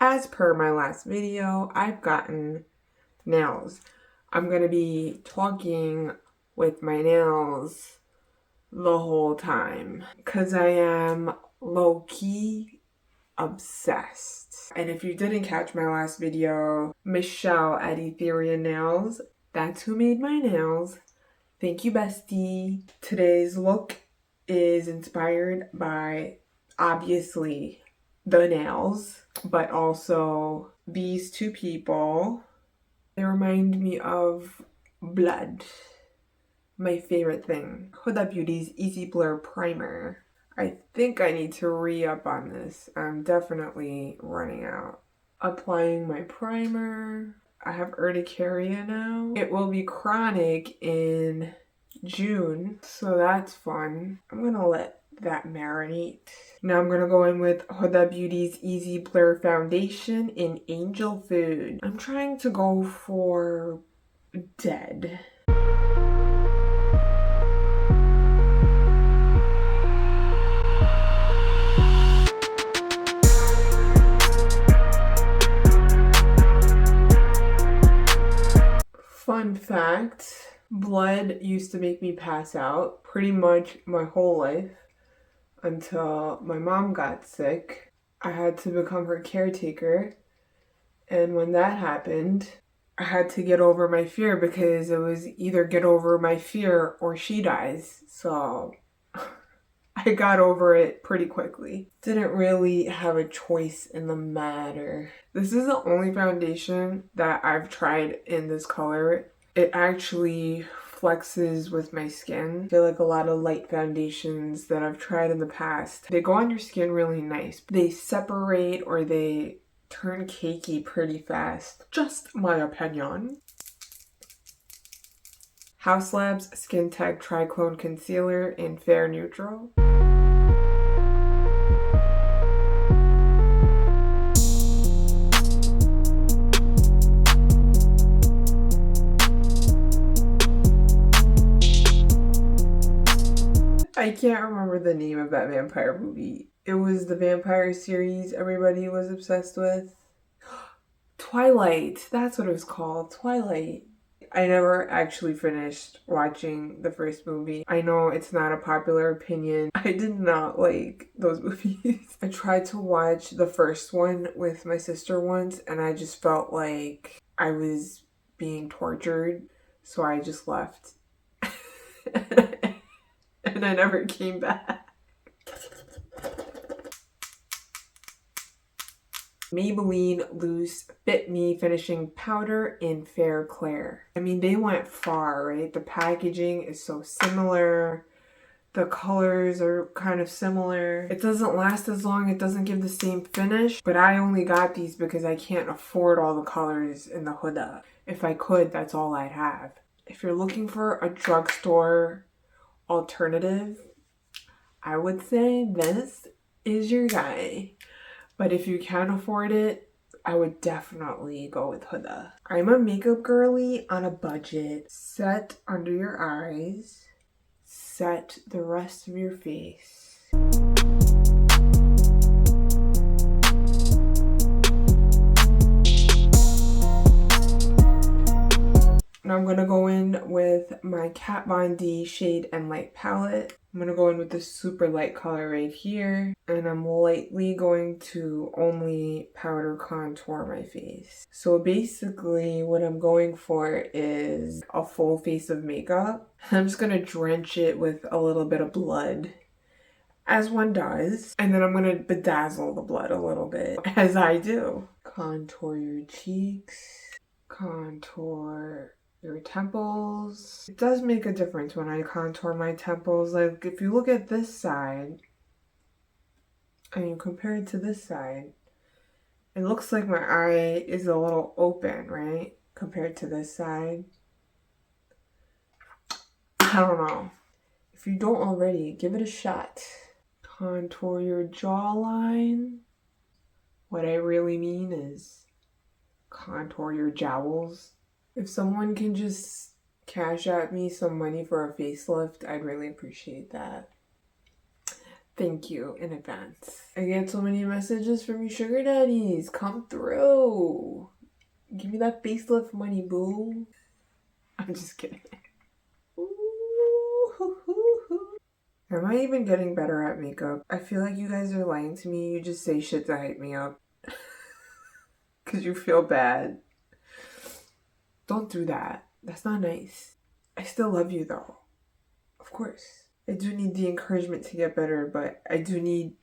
As per my last video, I've gotten nails. I'm going to be talking with my nails the whole time because I am low-key obsessed. And if you didn't catch my last video, Michelle at Etherean Nails, that's who made my nails. Thank you, bestie. Today's look is inspired by, obviously, the nails, but also these two people. They remind me of blood, my favorite thing. Huda Beauty's Easy Blur Primer. I think I need to re-up on this. I'm definitely running out. Applying my primer. I have urticaria now. It will be chronic in June, so that's fun. I'm gonna let that marinate. Now I'm gonna go in with Huda Beauty's Easy Blur Foundation in Angel Food. I'm trying to go for dead. Fun fact, blood used to make me pass out pretty much my whole life until my mom got sick. I had to become her caretaker, and when that happened, I had to get over my fear because it was either get over my fear or she dies. So I got over it pretty quickly. Didn't really have a choice in the matter. This is the only foundation that I've tried in this color. It actually flexes with my skin. I feel like a lot of light foundations that I've tried in the past, they go on your skin really nice. They separate or they turn cakey pretty fast. Just my opinion. House Labs Skin Tech Triclone Concealer in Fair Neutral. I can't remember the name of that vampire movie. It was the vampire series everybody was obsessed with. Twilight, that's what it was called, Twilight. I never actually finished watching the first movie. I know it's not a popular opinion. I did not like those movies. I tried to watch the first one with my sister once and I just felt like I was being tortured, so I just left. And I never came back. Maybelline Loose Fit Me Finishing Powder in Fair Clair. I mean, they went far, right? The packaging is so similar. The colors are kind of similar. It doesn't last as long. It doesn't give the same finish. But I only got these because I can't afford all the colors in the Huda. If I could, that's all I'd have. If you're looking for a drugstore alternative, I would say this is your guy. But if you can't afford it, I would definitely go with Huda. I'm a makeup girly on a budget. Set under your eyes. Set the rest of your face. Now I'm going to go in with my Kat Von D Shade and Light palette. I'm going to go in with this super light color right here. And I'm lightly going to only powder contour my face. So basically what I'm going for is a full face of makeup. I'm just going to drench it with a little bit of blood, as one does. And then I'm going to bedazzle the blood a little bit, as I do. Contour your cheeks. Contour your temples. It does make a difference when I contour my temples. Like if you look at this side and you compare it to this side, it looks like my eye is a little open, right? Compared to this side. I don't know. If you don't already, give it a shot. Contour your jawline. What I really mean is contour your jowls. If someone can just cash at me some money for a facelift, I'd really appreciate that. Thank you in advance. I get so many messages from you sugar daddies. Come through. Give me that facelift money, boo. I'm just kidding. Am I even getting better at makeup? I feel like you guys are lying to me. You just say shit to hype me up. Because you feel bad. Don't do that. That's not nice. I still love you though. Of course. I do need the encouragement to get better, but I do need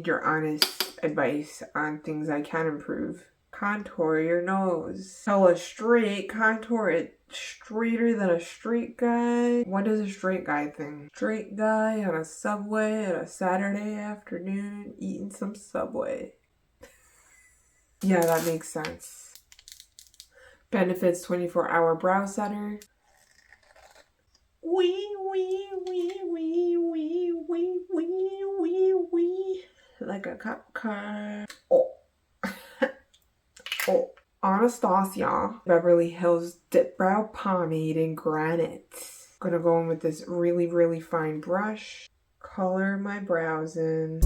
your honest advice on things I can improve. Contour your nose. Hella straight. Contour it straighter than a straight guy. What is a straight guy thing? Straight guy on a Subway at a Saturday afternoon eating some Subway. Yeah, that makes sense. Benefits 24-hour brow setter. Wee, wee, wee, wee, wee, wee, wee, wee, wee. Like a cop car. Oh. Oh. Anastasia Beverly Hills Dip Brow Pomade in Granite. I'm gonna go in with this really, really fine brush. Color my brows in.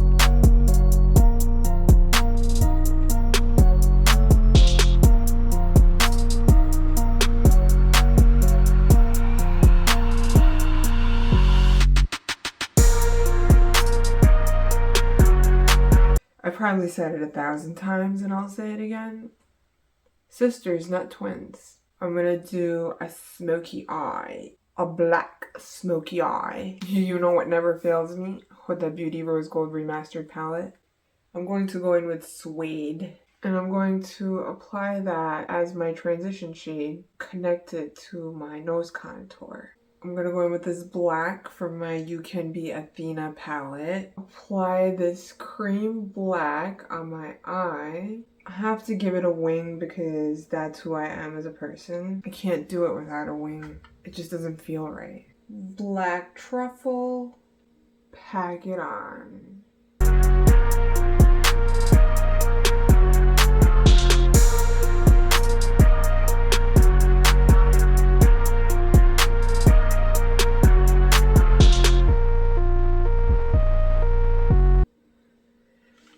I probably said it 1,000 times and I'll say it again. Sisters, not twins. I'm gonna do a smoky eye. A black smoky eye. You know what never fails me? Huda Beauty Rose Gold Remastered Palette. I'm going to go in with Suede. And I'm going to apply that as my transition shade. Connect it to my nose contour. I'm going to go in with this black from my You Can Be Athena palette. Apply this cream black on my eye. I have to give it a wing because that's who I am as a person. I can't do it without a wing. It just doesn't feel right. Black truffle. Pack it on.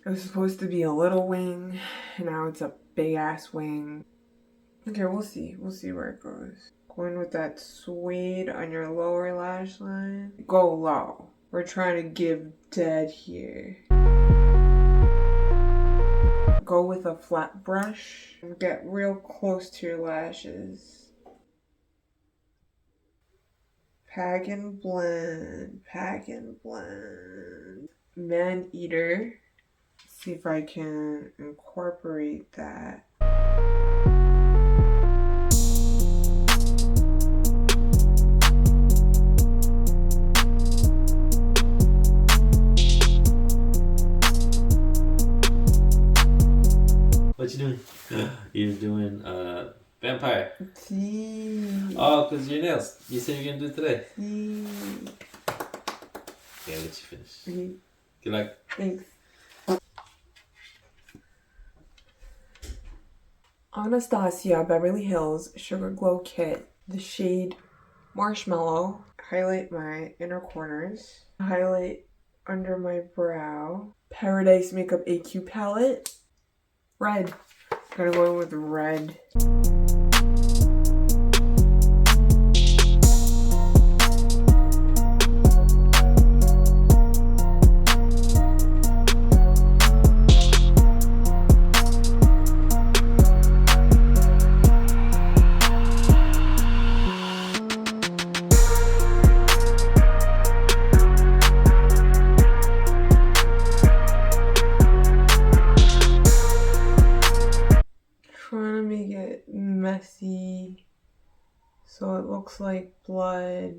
It was supposed to be a little wing, and now it's a big ass wing. Okay, we'll see. We'll see where it goes. Going with that suede on your lower lash line. Go low. We're trying to give dead here. Go with a flat brush and get real close to your lashes. Pack and blend. Pack and blend. Man eater. See if I can incorporate that. What you doing? You're doing vampire. See. Oh, because your nails. You said you're gonna do it today. See. Yeah, let you finish. Okay. Good luck. Thanks. Anastasia Beverly Hills Sugar Glow Kit. The shade Marshmallow. Highlight my inner corners. Highlight under my brow. Paradise Makeup AQ palette. Red. I'm gonna go in with red. Trying to make it messy so it looks like blood.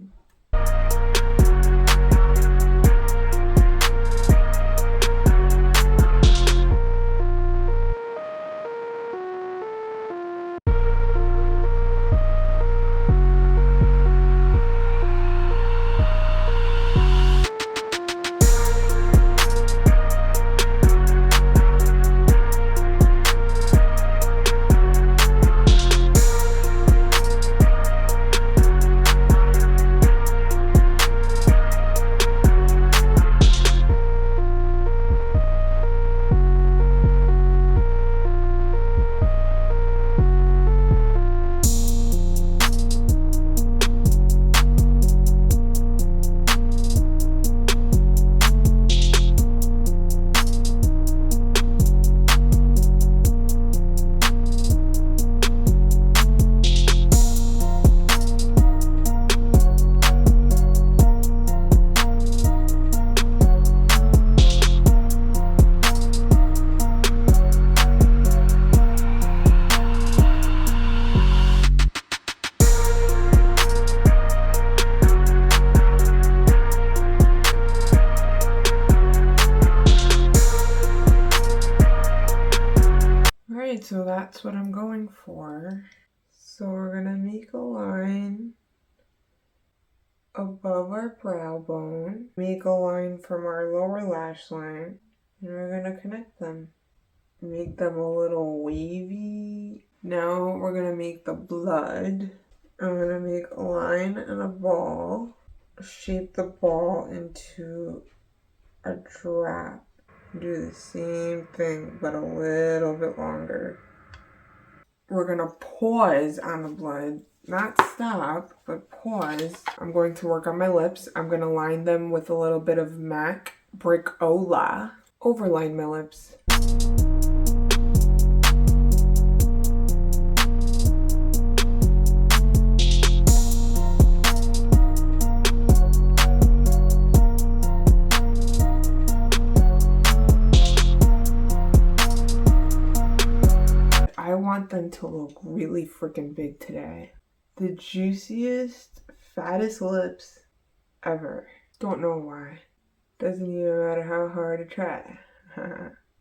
Alright, so that's what I'm going for. So we're gonna make a line above our brow bone, make a line from our lower lash line, and we're gonna connect them. Make them a little wavy. Now we're gonna make the blood. I'm gonna make a line and a ball. Shape the ball into a drop. Do the same thing, but a little bit longer. We're gonna pause on the blood. Not stop, but pause. I'm going to work on my lips. I'm gonna line them with a little bit of MAC Brickola. Overline my lips. I want them to look really freaking big today. The juiciest, fattest lips ever. Don't know why. Doesn't even matter how hard I try.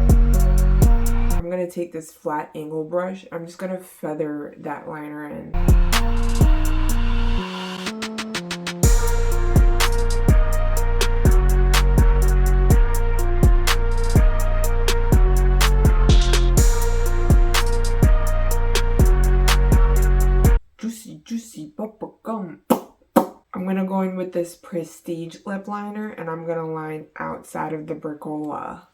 I'm gonna take this flat angle brush. I'm just gonna feather that liner in. Juicy bubble gum. I'm gonna go in with this Prestige lip liner and I'm gonna line outside of the Brickola.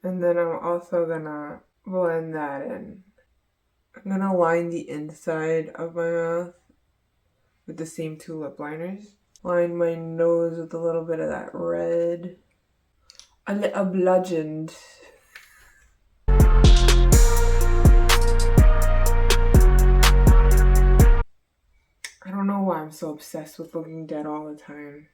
And then I'm also gonna blend that in. I'm gonna line the inside of my mouth with the same two lip liners. Line my nose with a little bit of that red. A little bludgeoned. I don't know why I'm so obsessed with looking dead all the time.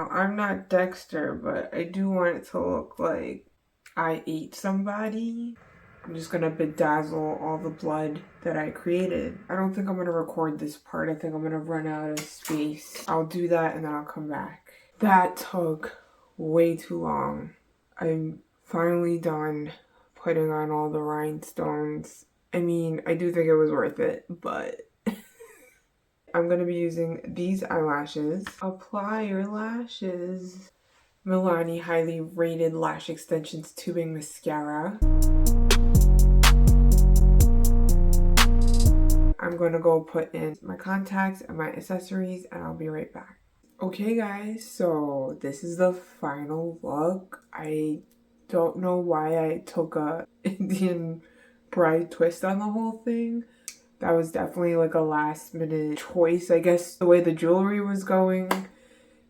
I'm not Dexter, but I do want it to look like I ate somebody. I'm just gonna bedazzle all the blood that I created. I don't think I'm gonna record this part. I think I'm gonna run out of space. I'll do that and then I'll come back. That took way too long. I'm finally done putting on all the rhinestones. I mean, I do think it was worth it, but I'm going to be using these eyelashes. Apply your lashes. Milani Highly Rated Lash Extensions Tubing Mascara. I'm going to go put in my contacts and my accessories and I'll be right back. Okay guys, so this is the final look. I don't know why I took a Indian bride twist on the whole thing. That was definitely like a last minute choice. I guess the way the jewelry was going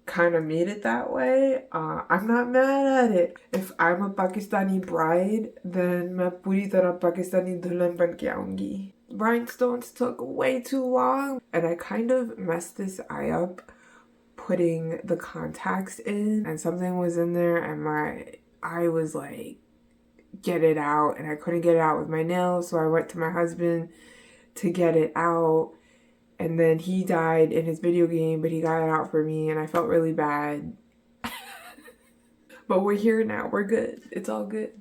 kind of made it that way. I'm not mad at it. If I'm a Pakistani bride, then मैं पूरी तरह Pakistani दुल्हन बन के आऊंगी. Rhinestones took way too long and I kind of messed this eye up putting the contacts in and something was in there and my eye was like, get it out, and I couldn't get it out with my nails, so I went to my husband to get it out, and then he died in his video game, but he got it out for me and I felt really bad. But we're here now. We're good. It's all good.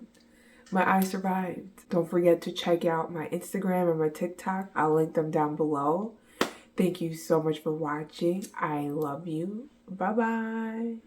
My eye survived. Don't forget to check out my Instagram and my TikTok. I'll link them down below. Thank you so much for watching. I love you. Bye-bye.